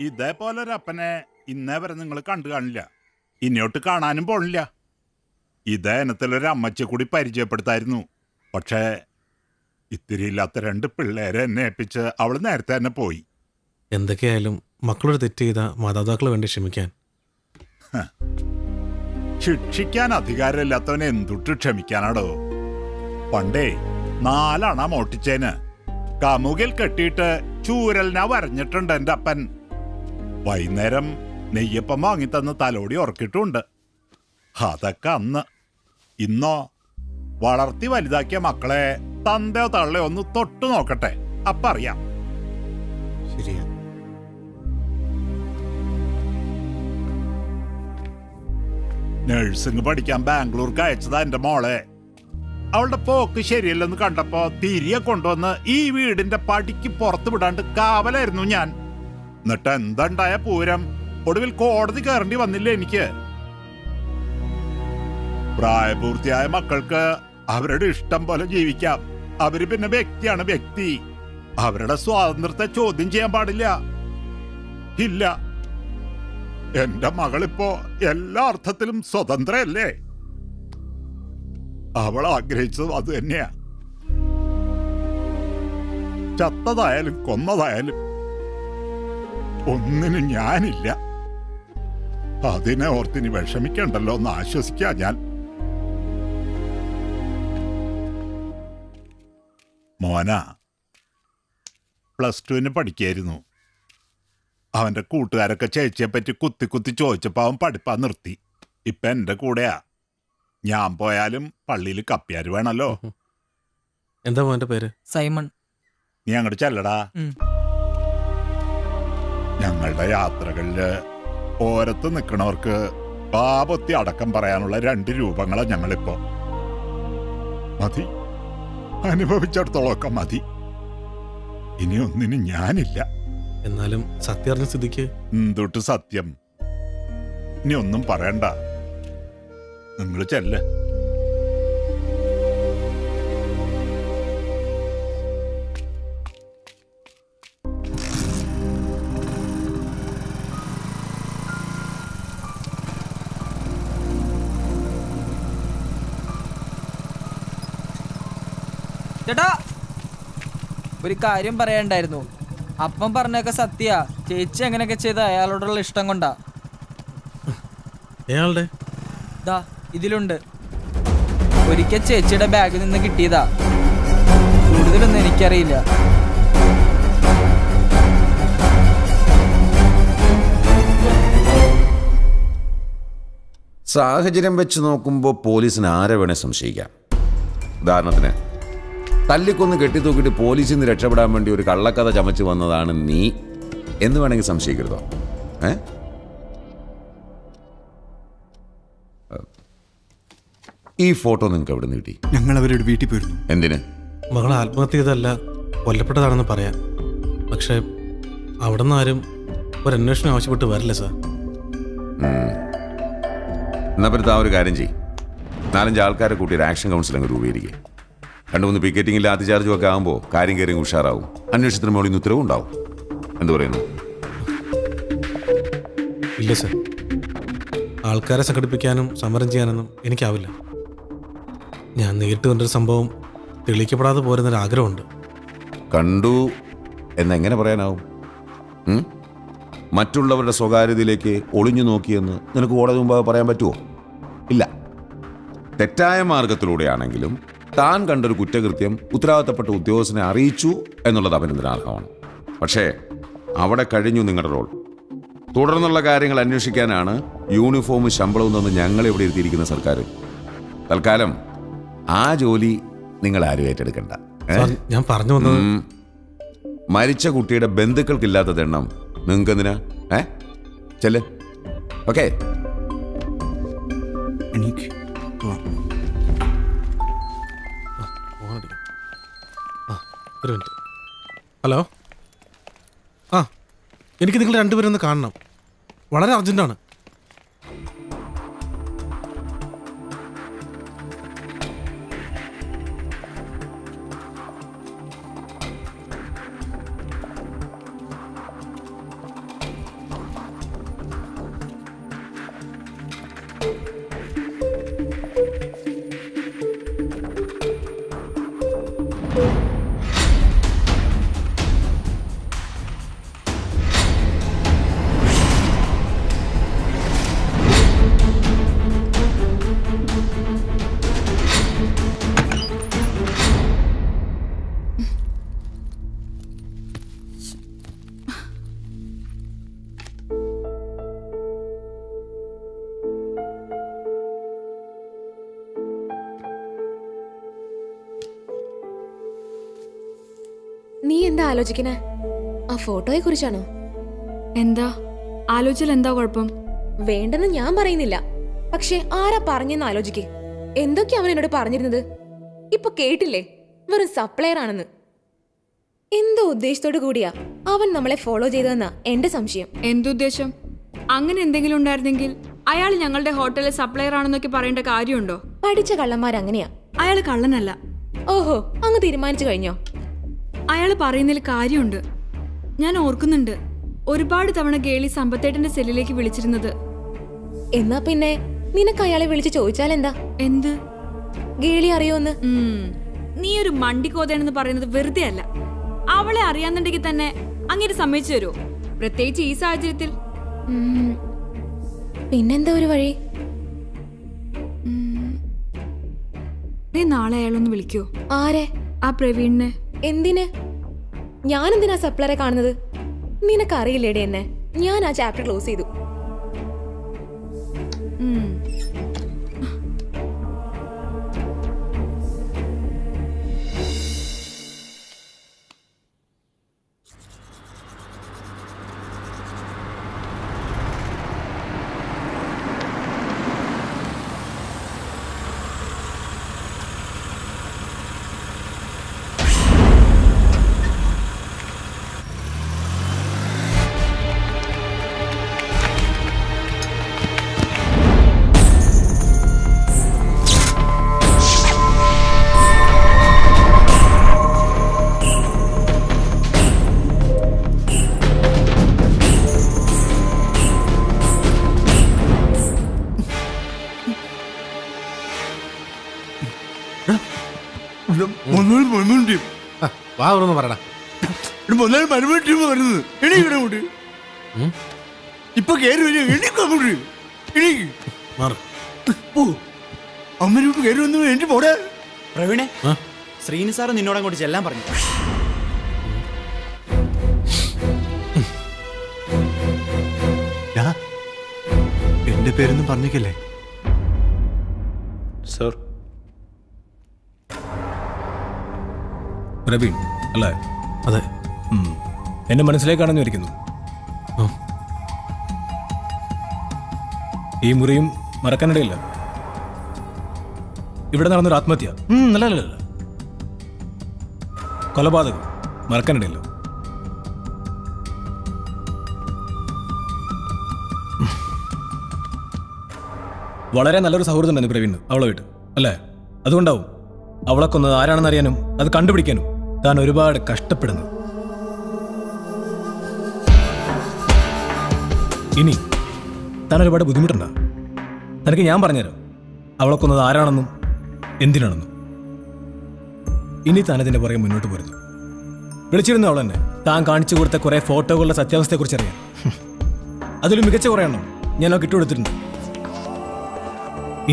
ഇതേപോലെ ഒരു അപ്പനെ ഇന്നേ വരെ നിങ്ങൾ കണ്ടു കാണില്ല, ഇനിയോട്ട് കാണാനും പോണില്ല. ഇതേ ഇനത്തിലൊരു അമ്മച്ചിയെ കൂടി പരിചയപ്പെടുത്തായിരുന്നു. പക്ഷേ ഇത്തിരി ഇല്ലാത്ത 2 പിള്ളേരെ എന്നെ ഏൽപ്പിച്ച് അവൾ നേരത്തെ തന്നെ പോയി. എന്തൊക്കെയായാലും മക്കളൊരു തെറ്റ് ചെയ്ത മാതാപിതാക്കൾ വേണ്ടി ക്ഷമിക്കാൻ. ശിക്ഷിക്കാൻ അധികാരമില്ലാത്തവനെ എന്തുട്ട് ക്ഷമിക്കാനാടോ? പണ്ടേ 4 അണ മോട്ടിച്ചേന് കമുകിൽ കെട്ടിയിട്ട് ചൂരലിനാ വരഞ്ഞിട്ടുണ്ട് എൻ്റെ അപ്പൻ. വൈകുന്നേരം നെയ്യപ്പം വാങ്ങിത്തന്ന് തലോടി ഉറക്കിട്ടുണ്ട്. അതൊക്കെ അന്ന്. ഇന്നോ വളർത്തി വലുതാക്കിയ മക്കളെ തന്തയോ തള്ളയോ ഒന്ന് തൊട്ടു നോക്കട്ടെ, അപ്പറിയാം. ശരിയാ. നഴ്സിംഗ് പഠിക്കാൻ ബാംഗ്ലൂർക്ക് അയച്ചതാ എന്റെ മോളെ. അവളുടെ പോക്ക് ശരിയല്ലെന്ന് കണ്ടപ്പോ തിരികെ കൊണ്ടുവന്ന് ഈ വീടിന്റെ പടിക്ക് പുറത്ത് വിടാണ്ട് കാവലായിരുന്നു ഞാൻ. എന്നിട്ട് എന്തുണ്ടായ പൂരം, ഒടുവിൽ കോടതി കയറേണ്ടി വന്നില്ല എനിക്ക്. പ്രായപൂർത്തിയായ മക്കൾക്ക് അവരുടെ ഇഷ്ടം പോലെ ജീവിക്കാം. അവര് പിന്നെ വ്യക്തിയാണ് വ്യക്തി. അവരുടെ സ്വാതന്ത്ര്യത്തെ ചോദ്യം ചെയ്യാൻ പാടില്ല. ഇല്ല, എന്റെ മകളിപ്പോ എല്ലാ അർത്ഥത്തിലും സ്വതന്ത്രയല്ലേ? അവൾ ആഗ്രഹിച്ചത് അത് തന്നെയാ. ചത്തതായാലും കൊന്നതായാലും ഒന്നിനും ഞാനില്ല. അതിനെ ഓർത്തിനി വിഷമിക്കണ്ടല്ലോ എന്ന് ആശ്വസിക്കാ ഞാൻ. മോന +2 പഠിക്കായിരുന്നു. അവന്റെ കൂട്ടുകാരൊക്കെ ചേച്ചിയെ പറ്റി കുത്തി കുത്തി ചോദിച്ചപ്പോ അവൻ പഠിപ്പാ നിർത്തി. ഇപ്പൊ എന്റെ കൂടെയാ. ഞാൻ പോയാലും പള്ളിയിൽ കപ്പിയാര് വേണല്ലോ. എന്താ മോന്റെ പേര്? സൈമൺ. നീ അങ്ങോട്ട് ചെല്ലടാ. ഞങ്ങളുടെ യാത്രകളില് ഓരത്ത് നിൽക്കണവർക്ക് പാപത്തി അടക്കം പറയാനുള്ള 2 രൂപങ്ങളാ ഞങ്ങളിപ്പോ. മതി, അനുഭവിച്ചിടത്തോളമൊക്കെ മതി. ഇനി ഒന്നിനും ഞാനില്ല. എന്നാലും സത്യം അറിഞ്ഞ സ്ഥിതിക്ക് എന്തൊട്ട് സത്യം? ഇനി ഒന്നും പറയണ്ട, നിങ്ങൾ ചെല്ല്. ചേട്ടാ, ഒരു കാര്യം പറയാണ്ടായിരുന്നു. അപ്പം പറഞ്ഞൊക്കെ സത്യ. ചേച്ചി അങ്ങനെയൊക്കെ ചെയ്ത അയാളോടുള്ള ഇഷ്ടം കൊണ്ടാ. അയാളുടെ ദാ ഇതിലുണ്ട്. ഒരിക്കൽ ചേച്ചിയുടെ ബാഗിൽ നിന്ന് കിട്ടിയതാ. കൂടുതലൊന്നും എനിക്കറിയില്ല. സാഹചര്യം വെച്ച് നോക്കുമ്പോൾ പോലീസിന് ആരെ വേണേ സംശയിക്കാം. ഉദാഹരണത്തിന്, തല്ലിക്കൊന്ന് കെട്ടിത്തൂക്കിയിട്ട് പോലീസിൽ നിന്ന് രക്ഷപ്പെടാൻ വേണ്ടി ഒരു കള്ളക്കഥ ചമച്ച് വന്നതാണ് നീ എന്ന് വേണമെങ്കിൽ സംശയിക്കരുതോ? ഈ ഫോട്ടോ നിങ്ങൾക്ക് എവിടെ നിന്ന് കിട്ടി? ഞങ്ങൾ അവരുടെ വീട്ടിൽ പോയിരുന്നു. എന്തിന്? മകൾ ആത്മഹത്യ ചെയ്തല്ല, കൊല്ലപ്പെട്ടതാണെന്ന് പറയാം. പക്ഷെ അവിടെ നിന്ന് ആരും ഒരു അന്വേഷണം ആവശ്യപ്പെട്ട് വരില്ല സാർ. എന്നാ പറ്റി ആ ഒരു കാര്യം ചെയ്യും. 4-5 ആൾക്കാരെ കൂട്ടി ഒരു ആക്ഷൻ കൗൺസിൽ അങ്ങ് രൂപീകരിക്കുക. 2-3 പിക്കറ്റിംഗിൽ ലാത്തിചാർജും ഒക്കെ ആകുമ്പോൾ കാര്യം കയറി ഉഷാറാവും. അന്വേഷണത്തിന് മുകളിൽ നിന്ന് ഉത്തരവും ഉണ്ടാവും. എന്തു പറയുന്നു? ഇല്ല സാർ, ആൾക്കാരെ സംഘടിപ്പിക്കാനും സമരം ചെയ്യാനൊന്നും എനിക്കാവില്ല. ഞാൻ നേരിട്ട് കണ്ടൊരു സംഭവം തെളിയിക്കപ്പെടാതെ പോരുന്നൊരാഗ്രഹമുണ്ട്. കണ്ടു എന്നെങ്ങനെ പറയാനാവും? മറ്റുള്ളവരുടെ സ്വകാര്യതയിലേക്ക് ഒളിഞ്ഞു നോക്കിയെന്ന് നിനക്ക് കോടതി മുമ്പ് പറയാൻ പറ്റുമോ? ഇല്ല. തെറ്റായ മാർഗത്തിലൂടെയാണെങ്കിലും താൻ കണ്ടൊരു കുറ്റകൃത്യം ഉത്തരവാദിത്തപ്പെട്ട ഉദ്യോഗസ്ഥനെ അറിയിച്ചു എന്നുള്ളത് അഭിനന്ദനാർഹമാണ്. പക്ഷേ അവിടെ കഴിഞ്ഞു നിങ്ങളുടെ റോൾ. തുടർന്നുള്ള കാര്യങ്ങൾ അന്വേഷിക്കാനാണ് യൂണിഫോമും ശമ്പളവും തന്ന് ഞങ്ങളിവിടെ ഇരുത്തിയിരിക്കുന്ന സർക്കാർ. തൽക്കാലം ആ ജോലി നിങ്ങൾ ആരും ഏറ്റെടുക്കണ്ട. ഞാൻ പറഞ്ഞു വന്നത്, മരിച്ച കുട്ടിയുടെ ബന്ധുക്കൾക്കില്ലാത്തത് എണ്ണം നിങ്ങൾക്ക് എന്തിനാ? ചെല്ല്. ഓക്കെ. ഒരു മിനിറ്റ്. ഹലോ. എനിക്ക് നിങ്ങൾ 2 പേരും ഒന്ന് കാണണം. വളരെ അർജന്റാണ്. എന്താ ആലോചിക്കണേ? ആ ഫോട്ടോയെ കുറിച്ചാണോ? എന്താ ആലോചിച്ചാൽ എന്താ കുഴപ്പം? വേണ്ടെന്ന് ഞാൻ പറയുന്നില്ല, പക്ഷെ ആരാ പറഞ്ഞെന്ന് ആലോചിക്കേ. എന്തൊക്കെയാ അവൻ എന്നോട് പറഞ്ഞിരുന്നത്? ഇപ്പൊ കേട്ടില്ലേ, വെറും സപ്ലയർ ആണെന്ന്. എന്തോ ഉദ്ദേശത്തോടു കൂടിയാ അവൻ നമ്മളെ ഫോളോ ചെയ്തതെന്നാ എന്റെ സംശയം. എന്തുദ്ദേശം? അങ്ങനെ എന്തെങ്കിലും ഉണ്ടായിരുന്നെങ്കിൽ അയാൾ ഞങ്ങളുടെ ഹോട്ടലിലെ സപ്ലയർ ആണെന്നൊക്കെ പറയേണ്ട കാര്യമുണ്ടോ? പഠിച്ച കള്ളന്മാരങ്ങനെയാ. അയാൾ കള്ളനല്ല. ഓഹോ, അങ്ങ് തീരുമാനിച്ചു കഴിഞ്ഞോ? അയാൾ പറയുന്നതിൽ കാര്യമുണ്ട്. ഞാൻ ഓർക്കുന്നുണ്ട് ഒരുപാട് തവണ ഗേളി സമ്പത്തേട്ടന്റെ സെല്ലിലേക്ക് വിളിച്ചിരുന്നത്. എന്നാ പിന്നെ നിനക്ക് അയാളെ വിളിച്ച് ചോദിച്ചാൽ എന്താ? എന്ത്? ഗേളി അറിയോന്ന്? നീ ഒരു മണ്ടിക്കോതയാണെന്ന് പറയുന്നത് വെറുതെ അല്ല. അവളെ അറിയാന്നുണ്ടെങ്കിൽ തന്നെ അങ്ങനെ സമ്മതിച്ചു തരുമോ? പ്രത്യേകിച്ച് ഈ സാഹചര്യത്തിൽ. പിന്നെന്താ ഒരു വഴി? നീ നാളെ അയാളൊന്ന് വിളിക്കോ? ആരെ? ആ പ്രവീണിനെ. എന്തിന്? ഞാനെന്തിനാ സപ്ലറെ കാണുന്നത്? നിനക്കറിയില്ലേടെ എന്നെ. ഞാൻ ആ ചാപ്റ്റർ ക്ലോസ് ചെയ്തു. വാ ഒന്ന് പറയടാ. ഇപ്പൊ കയറി വരും. അമ്മനോട്ട് കയറി വന്നു. എന്റെ പോടെ പ്രവീണെ, ശ്രീനി സാറ് നിന്നോട് അങ്ങോട്ട് ചെല്ലാൻ പറഞ്ഞു. എന്റെ പേരൊന്നും പറഞ്ഞേക്കല്ലേ സർ. പ്രവീൺ അല്ലേ? അതെ. എന്നെ മനസ്സിലേക്കാണെന്ന് വിചാരിക്കുന്നു. ഈ മുറിയും മറക്കാനിടയില്ല. ഇവിടെ നടന്നൊരു ആത്മഹത്യ. അല്ല, കൊലപാതകം മറക്കാനിടയില്ല. വളരെ നല്ലൊരു സൗഹൃദം ഉണ്ടായിരുന്നു പ്രവീണ് അവളുമായിട്ട്, അല്ലേ? അതുകൊണ്ടാവും അവളെ കൊന്നത് ആരാണെന്ന് അറിയാനും അത് കണ്ടുപിടിക്കാനും താൻ ഒരുപാട് കഷ്ടപ്പെടുന്നു. ഇനി താൻ ഒരുപാട് ബുദ്ധിമുട്ടുണ്ടാ. തനിക്ക് ഞാൻ പറഞ്ഞുതരാം അവളെ കൊന്നത് ആരാണെന്നും എന്തിനാണെന്നും. ഇനി താൻ ഇതിന്റെ പുറകെ മുന്നോട്ട് പോരുന്നു. വിളിച്ചിരുന്ന അവൾ തന്നെ താൻ കാണിച്ചു കൊടുത്ത കുറെ ഫോട്ടോകളുടെ സത്യാവസ്ഥയെക്കുറിച്ച് അറിയാം. അതിലും മികച്ച കുറെ എണ്ണം ഞാൻ അവൾക്ക് ഇട്ടുകൊടുത്തിട്ടുണ്ട്.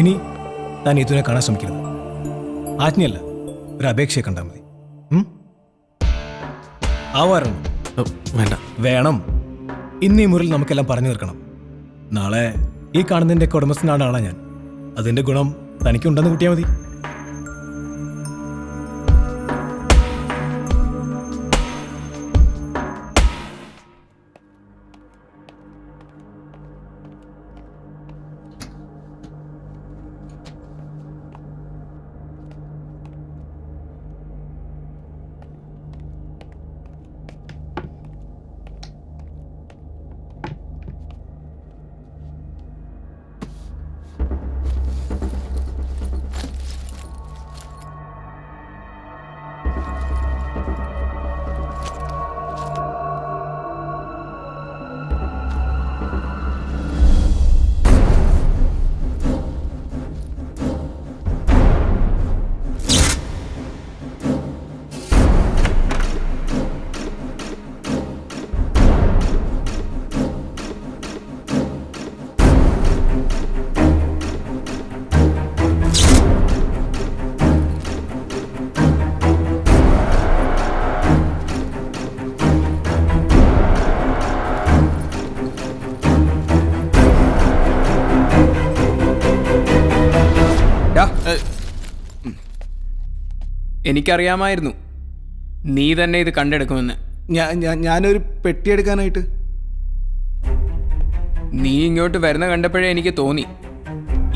ഇനി താൻ ഇതിനെ കാണാൻ ശ്രമിക്കരുത്. ആജ്ഞയല്ല, ഒരു അപേക്ഷയെ കണ്ടാൽ മതി. ആവാരണം വേണ്ട. വേണം. ഇന്ന് ഈ മുറിൽ നമുക്കെല്ലാം പറഞ്ഞു തീർക്കണം. നാളെ ഈ കാണുന്നതിൻ്റെ ഒക്കെ ഉടമസ്ഥനാണ് ആളാ ഞാൻ. അതിന്റെ ഗുണം തനിക്കുണ്ടെന്ന് കൂട്ടിയാൽ മതി. എനിക്കറിയാമായിരുന്നു നീ തന്നെ ഇത് കണ്ടെടുക്കുമെന്ന്. ഞാനൊരു പെട്ടി എടുക്കാനായിട്ട്. നീ ഇങ്ങോട്ട് വരുന്ന കണ്ടപ്പോഴേ എനിക്ക് തോന്നി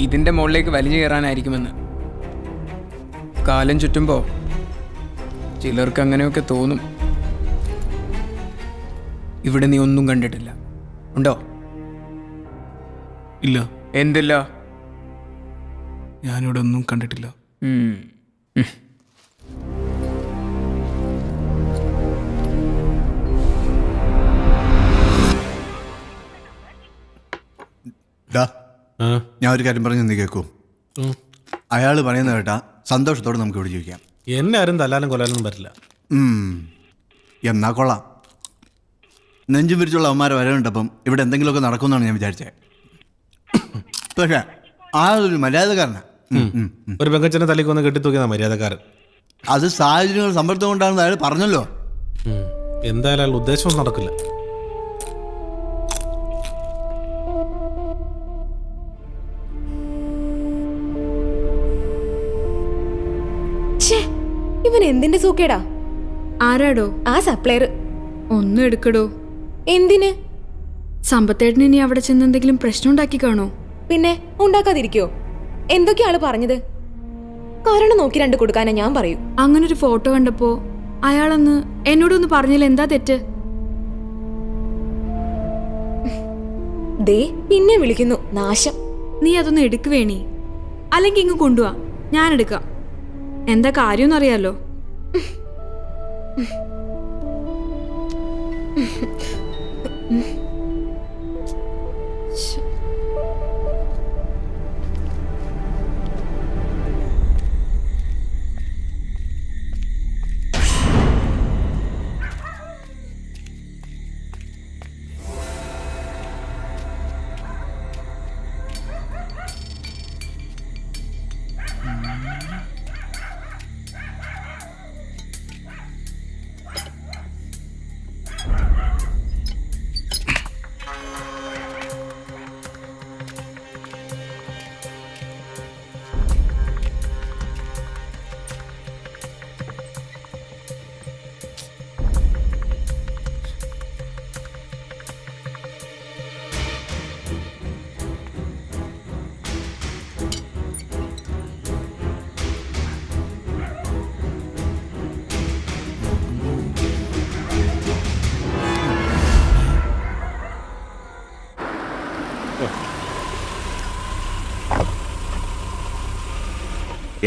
ഇതിൻ്റെ മുകളിലേക്ക് വലിഞ്ഞു കയറാനായിരിക്കുമെന്ന്. കാലം ചുറ്റുമ്പോൾ ചിലർക്ക് അങ്ങനെയൊക്കെ തോന്നും. ഇവിടെ നീ ഒന്നും കണ്ടിട്ടില്ല, ഉണ്ടോ? ഇല്ല, എന്തില്ല? ഞാനിവിടെ ഒന്നും കണ്ടിട്ടില്ല. ഞാൻ ഒരു കാര്യം പറഞ്ഞു നീ കേൾക്കൂ. അയാൾ പറയുന്ന കേട്ടാ സന്തോഷത്തോടെ നമുക്ക് ഇവിടെ ജീവിക്കാം. എന്നെ ആരും തല്ലാനും കൊല്ലാനൊന്നും പറ്റില്ല. എന്നാ കൊള്ളാം. നെഞ്ചും വിരിച്ചുള്ള അവന്മാരെ വരവുണ്ടപ്പം ഇവിടെ എന്തെങ്കിലുമൊക്കെ നടക്കുമെന്നാണ് ഞാൻ വിചാരിച്ചത്. പക്ഷേ ആളൊരു മര്യാദക്കാരനാ. ഒരു പെങ്കച്ചനെ തല്ലിക്ക് വന്ന് കെട്ടിത്തൂക്കിയതാ മര്യാദക്കാരൻ. അത് സാഹചര്യങ്ങൾ സമ്മർദ്ദം കൊണ്ടാണെന്ന് അയാൾ പറഞ്ഞല്ലോ. എന്തായാലും അയാൾ ഉദ്ദേശമൊന്നും നടക്കില്ല. ഇവൻ എന്തിന്റെ സൂക്കേടാ? ആരാടോ? ആ സപ്ലയർ. ഒന്നും എടുക്കടോ. എന്തിന്? സമ്പത്തേട്ടന് ഇനി അവിടെ ചെന്ന് എന്തെങ്കിലും പ്രശ്നം ഉണ്ടാക്കി കാണോ? പിന്നെ ഉണ്ടാക്കാതിരിക്കോ? എന്തൊക്കെയാ ആള് പറഞ്ഞത്? കാരണം നോക്കി രണ്ട് കൊടുക്കാനാ ഞാൻ പറയൂ. അങ്ങനൊരു ഫോട്ടോ കണ്ടപ്പോ അയാളന്ന് എന്നോടൊന്ന് പറഞ്ഞില്ല, എന്താ തെറ്റ്? ദേ പിന്നെ വിളിക്കുന്നു, നാശം. നീ അതൊന്ന് എടുക്കുവേണി, അല്ലെങ്കിൽ ഇങ്ങ് കൊണ്ടുവാ, ഞാൻ എടുക്കാം. എന്താ കാര്യമെന്ന് അറിയാലോ.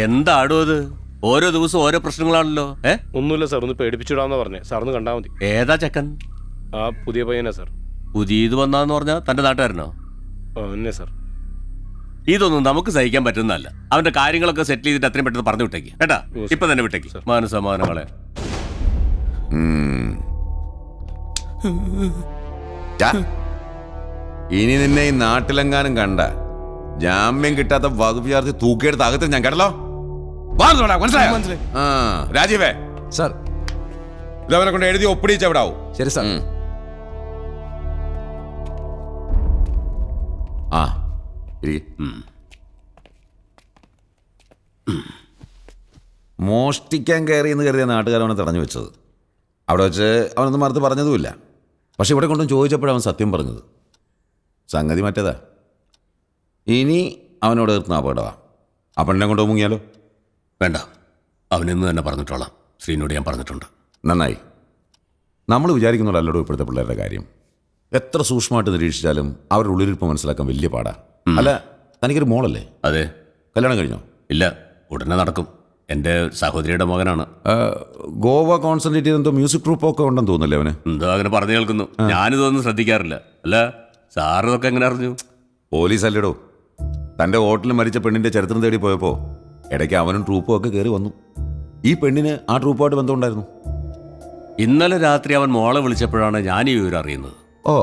എന്താടോ അത്? ഓരോ ദിവസവും ഓരോ പ്രശ്നങ്ങളാണല്ലോ. ഒന്നുമില്ല സാർ, ഒന്ന് പേടിപ്പിച്ചിടാന്ന് പറഞ്ഞേ. സാറിന് കണ്ടാൽ മതി. ഏതാ ചെക്കൻ? ആ പുതിയ പയ്യനാ സാർ. പുതിയത് വന്നാന്ന് പറഞ്ഞാൽ തന്റെ നാട്ടുകാരനോ? എന്നെ സാർ. ഇതൊന്നും നമുക്ക് സഹിക്കാൻ പറ്റുന്നതല്ല. അവന്റെ കാര്യങ്ങളൊക്കെ സെറ്റിൽ ചെയ്തിട്ട് അത്രയും പെട്ടെന്ന് പറഞ്ഞു വിട്ടേക്ക് കേട്ടാ. ഇപ്പൊ തന്നെ വിട്ടേക്ക്. മാനസമാനങ്ങളെ ഇനി നിന്നെ ഈ നാട്ടിലെങ്ങാനും കണ്ട ജാമ്യം കിട്ടാത്ത വകുപ്പ് ചേർത്ത് തൂക്കിയെടുത്ത് അകത്ത് ഞാൻ കേട്ടല്ലോ. മനസ്സിലായോ? ആ രാജീവേ സാർ, ഇതവനെ കൊണ്ട് എഴുതി ഒപ്പിടിച്ച് എവിടെ ആവും? ശരി സാർ. ആ മോഷ്ടിക്കാൻ കയറിയെന്ന് കരുതിയ നാട്ടുകാരവനെ തടഞ്ഞു വെച്ചത്. അവിടെ വെച്ച് അവനൊന്നും മറുത്ത് പറഞ്ഞതുമില്ല. പക്ഷെ ഇവിടെ കൊണ്ടും ചോദിച്ചപ്പോഴവൻ സത്യം പറഞ്ഞത്. സംഗതി മറ്റേതാ. ഇനി അവനോട് എത്തുന്ന അപകടമാണ്. ആ പെണ്ണിനെ കൊണ്ടു മുങ്ങിയാലോ? വേണ്ട, അവനിന്ന് തന്നെ പറഞ്ഞിട്ടോളാം. ശ്രീനോട് ഞാൻ പറഞ്ഞിട്ടുണ്ട്. നന്നായി. നമ്മൾ വിചാരിക്കുന്നുള്ളല്ലോ ഇപ്പോഴത്തെ പിള്ളേരുടെ കാര്യം. എത്ര സൂക്ഷ്മമായിട്ട് നിരീക്ഷിച്ചാലും അവരുടെ ഉള്ളിലിരിപ്പ് മനസ്സിലാക്കാൻ വലിയ പാടാ. അല്ല, തനിക്കൊരു മോളല്ലേ? അതെ. കല്യാണം കഴിഞ്ഞോ? ഇല്ല, ഉടനെ നടക്കും. എൻ്റെ സഹോദരിയുടെ മകനാണ്. ഗോവ കോൺസെൻട്രേറ്റ് ചെയ്തെന്തോ മ്യൂസിക് ട്രൂപ്പൊക്കെ ഉണ്ടെന്ന് തോന്നുന്നില്ലേ അവന്? എന്തോ അങ്ങനെ പറഞ്ഞു കേൾക്കുന്നു. ഞാനിതൊന്നും ശ്രദ്ധിക്കാറില്ല. അല്ല, സാറ് ഇതൊക്കെ എങ്ങനെ അറിഞ്ഞു? പോലീസ് അല്ലേടോ. തൻ്റെ ഹോട്ടലിൽ മരിച്ച പെണ്ണിൻ്റെ ചരിത്രം തേടി പോയപ്പോൾ ഇടയ്ക്ക് അവനും ട്രൂപ്പും ഒക്കെ കയറി വന്നു. ഈ പെണ്ണിന് ആ ട്രൂപ്പുമായിട്ട് ബന്ധമുണ്ടായിരുന്നു. ഇന്നലെ രാത്രി അവൻ മോളെ വിളിച്ചപ്പോഴാണ് ഞാൻ ഈ വിവരം അറിയുന്നത്. ഓ,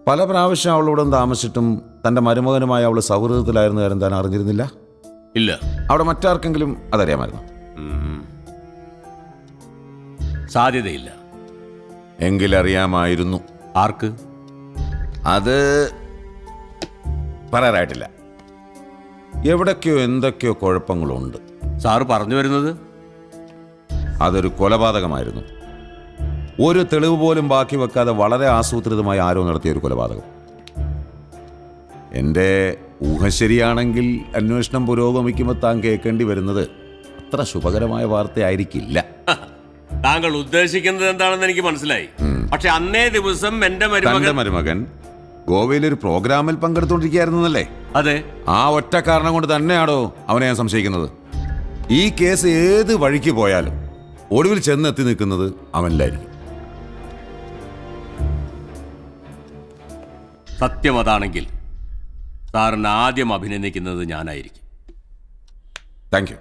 പല പ്രാവശ്യം അവളോടും താമസിച്ചിട്ടും തൻ്റെ മരുമകനുമായി അവൾ സൗഹൃദത്തിലായിരുന്ന കാര്യം താൻ അറിഞ്ഞിരുന്നില്ല? ഇല്ല. അവിടെ മറ്റാർക്കെങ്കിലും അതറിയാമായിരുന്നു? സാധ്യതയില്ല. എങ്കിലറിയാമായിരുന്നു. ആർക്ക്? അത് പറയാറായിട്ടില്ല. എവിടൊക്കെയോ എന്തൊക്കെയോ കുഴപ്പങ്ങളുണ്ട്. സാറ് പറഞ്ഞു വരുന്നത്? അതൊരു കൊലപാതകമായിരുന്നു. ഒരു തെളിവ് പോലും ബാക്കി വെക്കാതെ വളരെ ആസൂത്രിതമായി ആരോ നടത്തിയ ഒരു കൊലപാതകം. എൻ്റെ ഊഹം ശരിയാണെങ്കിൽ അന്വേഷണം പുരോഗമിക്കുമ്പോൾ താൻ കേൾക്കേണ്ടി വരുന്നത് അത്ര ശുഭകരമായ വാർത്തയായിരിക്കില്ല. താങ്കൾ ഉദ്ദേശിക്കുന്നത് എന്താണെന്ന് എനിക്ക് മനസ്സിലായി. പക്ഷെ അന്നേ ദിവസം എന്റെ തന്റെ മരുമകൻ ഗോവയിലൊരു പ്രോഗ്രാമിൽ പങ്കെടുത്തുകൊണ്ടിരിക്കുകയായിരുന്നല്ലേ? അതെ. ആ ഒറ്റ കാരണം കൊണ്ട് തന്നെയാണോ അവനെ ഞാൻ സംശയിക്കുന്നത്? ഈ കേസ് ഏത് വഴിക്ക് പോയാലും ഒടുവിൽ ചെന്നെത്തി നിൽക്കുന്നത് അവനിലായിരിക്കും. സത്യം അതാണെങ്കിൽ സാറിന് ആദ്യം അഭിനന്ദിക്കുന്നത് ഞാനായിരിക്കും. Thank U.